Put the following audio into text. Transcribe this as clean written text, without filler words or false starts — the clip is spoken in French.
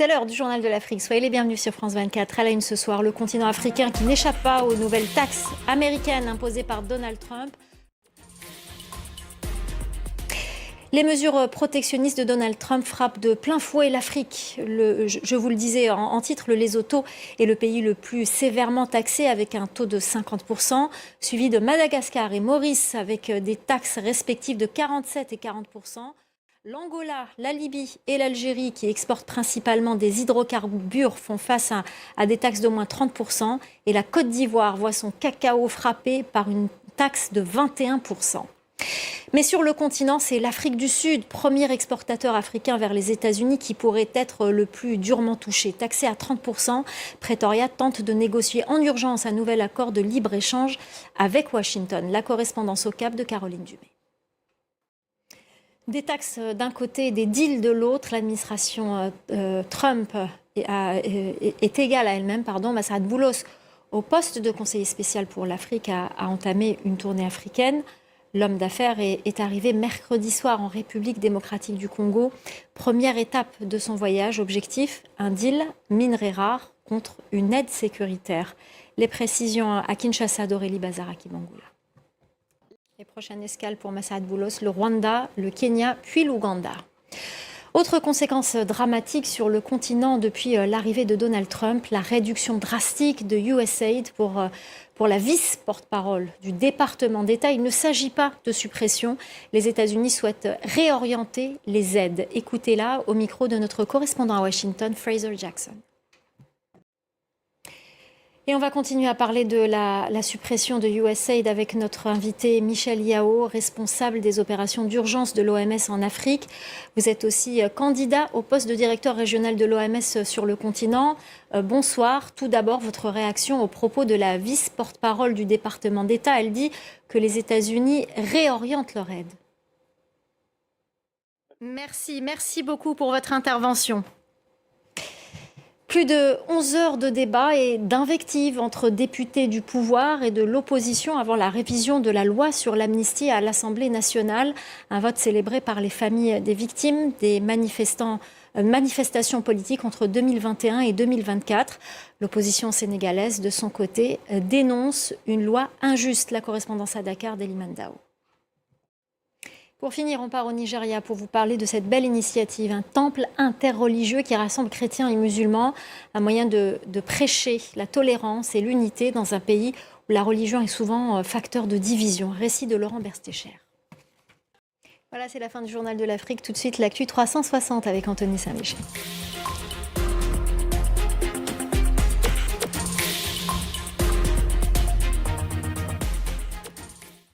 C'est l'heure du journal de l'Afrique. Soyez les bienvenus sur France 24. À la une ce soir, le continent africain qui n'échappe pas aux nouvelles taxes américaines imposées par Donald Trump. Les mesures protectionnistes de Donald Trump frappent de plein fouet l'Afrique. Je vous le disais en titre, le Lesotho est le pays le plus sévèrement taxé avec un taux de 50%, suivi de Madagascar et Maurice avec des taxes respectives de 47 et 40%. L'Angola, la Libye et l'Algérie, qui exportent principalement des hydrocarbures, font face à des taxes d'au moins 30%. Et la Côte d'Ivoire voit son cacao frappé par une taxe de 21%. Mais sur le continent, c'est l'Afrique du Sud, premier exportateur africain vers les États-Unis, qui pourrait être le plus durement touché. Taxé à 30%, Pretoria tente de négocier en urgence un nouvel accord de libre-échange avec Washington. La correspondance au Cap de Caroline Dumais. Des taxes d'un côté et des deals de l'autre, l'administration Trump est égale à elle-même. Massaad Boulos, au poste de conseiller spécial pour l'Afrique, a entamé une tournée africaine. L'homme d'affaires est arrivé mercredi soir en République démocratique du Congo. Première étape de son voyage, objectif, un deal minerai rare contre une aide sécuritaire. Les précisions à Kinshasa d'Aurélie Bazaraki-Bangoula. Les prochaines escales pour Massaad Boulos, le Rwanda, le Kenya, puis l'Ouganda. Autre conséquence dramatique sur le continent depuis l'arrivée de Donald Trump, la réduction drastique de USAID pour la vice-porte-parole du département d'État. Il ne s'agit pas de suppression. Les États-Unis souhaitent réorienter les aides. Écoutez-la au micro de notre correspondant à Washington, Fraser Jackson. Et on va continuer à parler de la suppression de USAID avec notre invité Michel Yao, responsable des opérations d'urgence de l'OMS en Afrique. Vous êtes aussi candidat au poste de directeur régional de l'OMS sur le continent. Bonsoir. Tout d'abord, votre réaction au propos de la vice-porte-parole du département d'État. Elle dit que les États-Unis réorientent leur aide. Merci beaucoup pour votre intervention. Plus de 11 heures de débat et d'invectives entre députés du pouvoir et de l'opposition avant la révision de la loi sur l'amnistie à l'Assemblée nationale. Un vote célébré par les familles des victimes des manifestations politiques entre 2021 et 2024. L'opposition sénégalaise, de son côté, dénonce une loi injuste. La correspondance à Dakar d'Eliman Dao. Pour finir, on part au Nigeria pour vous parler de cette belle initiative, un temple interreligieux qui rassemble chrétiens et musulmans, un moyen de prêcher la tolérance et l'unité dans un pays où la religion est souvent facteur de division. Récit de Laurent Berstécher. Voilà, c'est la fin du journal de l'Afrique. Tout de suite, l'actu 360 avec Anthony Saint-Léger.